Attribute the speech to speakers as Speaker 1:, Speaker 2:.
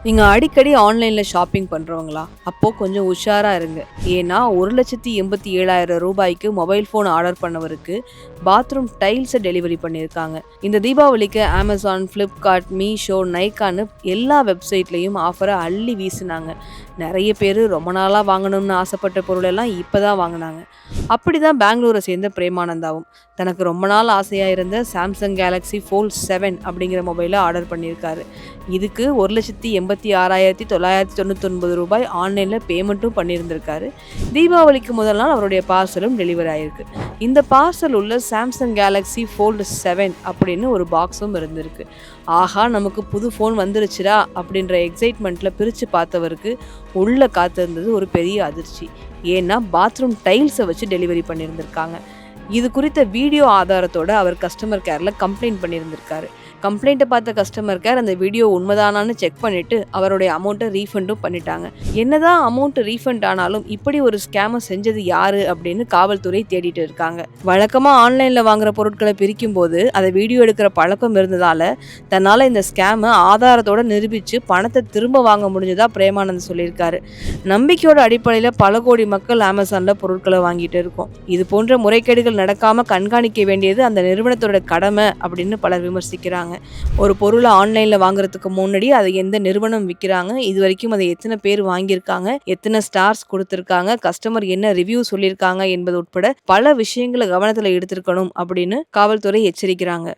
Speaker 1: நீங்க அடிக்கடி ஆன்லைன்ல ஷாப்பிங் பண்றவங்களா? அப்போ கொஞ்சம் உஷாரா இருங்க. ஏன்னா ரூ. 1,87,000 மொபைல் ஃபோன் ஆர்டர் பண்ணவருக்கு பாத்ரூம் டைல்ஸ டெலிவரி பண்ணியிருக்காங்க. இந்த தீபாவளிக்கு Amazon, Flipkart, Meesho, Nykaaன்னு எல்லா வெப்சைட்லயும் ஆஃபர அள்ளி வீசுனாங்க. நெறைய பேரு ரொம்ப நாளா வாங்கணும்னு ஆசைப்பட்ட பொருளெல்லாம் இப்ப தான் வாங்குனாங்க. அப்படிதான் பெங்களூர சேர்ந்த பிரேமானந்தாவும் தனக்கு ரொம்ப நாள் ஆசையா இருந்த Samsung Galaxy Fold 7 அப்படிங்கிற மொபைல ஆர்டர் பண்ணியிருக்காரு. இதுக்கு ரூ. 1,86,999 ஆன்லைன்ல பேமெண்ட்டும் பண்ணியிருந்திருக்காரு. தீபாவளிக்கு முதல் நாள் அவருடைய பார்சலும் டெலிவரி ஆயிருக்கு. இந்த பார்சல் உள்ள Samsung Galaxy Fold 7 அப்படின்னு ஒரு பாக்ஸும் இருந்திருக்கு. ஆஹா! நமக்கு புது ஃபோன் வந்துருச்சுடா அப்படின்ற எக்ஸைட்மெண்ட்ல பிரிச்சு பார்த்தவருக்கு உள்ள காத்திருந்தது ஒரு பெரிய அதிர்ச்சி. ஏன்னா பாத்ரூம் டைல்ஸ வச்சு டெலிவரி பண்ணியிருந்திருக்காங்க. இது குறித்த வீடியோ ஆதாரத்தோட அவர் கஸ்டமர் கேர்ல கம்ப்ளைண்ட் பண்ணியிருந்திருக்காரு. கம்ப்ளைண்ட்ட பார்த்த கஸ்டமர் கேர் அந்த வீடியோ உண்மைதானான்னு செக் பண்ணிட்டு அவருடைய அமௌண்ட்டை ரீஃபண்டும் பண்ணிட்டாங்க. என்னதான் அமௌண்ட் ரீஃபண்ட் ஆனாலும் இப்படி ஒரு ஸ்கேம செஞ்சது யாரு அப்படின்னு காவல்துறை தேடிட்டு இருக்காங்க. வழக்கமா ஆன்லைன்ல வாங்குற பொருட்களை பிரிக்கும் போது அதை வீடியோ எடுக்கிற பழக்கம் இருந்ததால தன்னால இந்த ஸ்கேம ஆதாரத்தோட நிரூபிச்சு பணத்தை திரும்ப வாங்க முடிஞ்சதா பிரேமானந்த் சொல்லியிருக்காரு. நம்பிக்கையோட அடிப்படையில பல கோடி மக்கள் அமேசான்ல பொருட்களை வாங்கிட்டு இருக்கோம். இது போன்ற முறைகேடுகள் நடக்காம கண்காணிக்க வேண்டியது அந்த நிறுவனத்தோட கடமை அப்படின்னு பலர் விமர்சிக்கிறாங்க. ஒரு பொருளை ஆன்லைன்ல வாங்குறதுக்கு முன்னாடி அதை எந்த நிறுவனம் விற்கிறாங்க, இது வரைக்கும் அதை எத்தனை பேர் வாங்கியிருக்காங்க, எத்தனை ஸ்டார்ஸ் கொடுத்திருக்காங்க, கஸ்டமர் என்ன ரிவ்யூ சொல்லியிருக்காங்க என்பது உட்பட பல விஷயங்களை கவனத்துல எடுத்திருக்கணும் அப்படின்னு காவல்துறை எச்சரிக்கிறாங்க.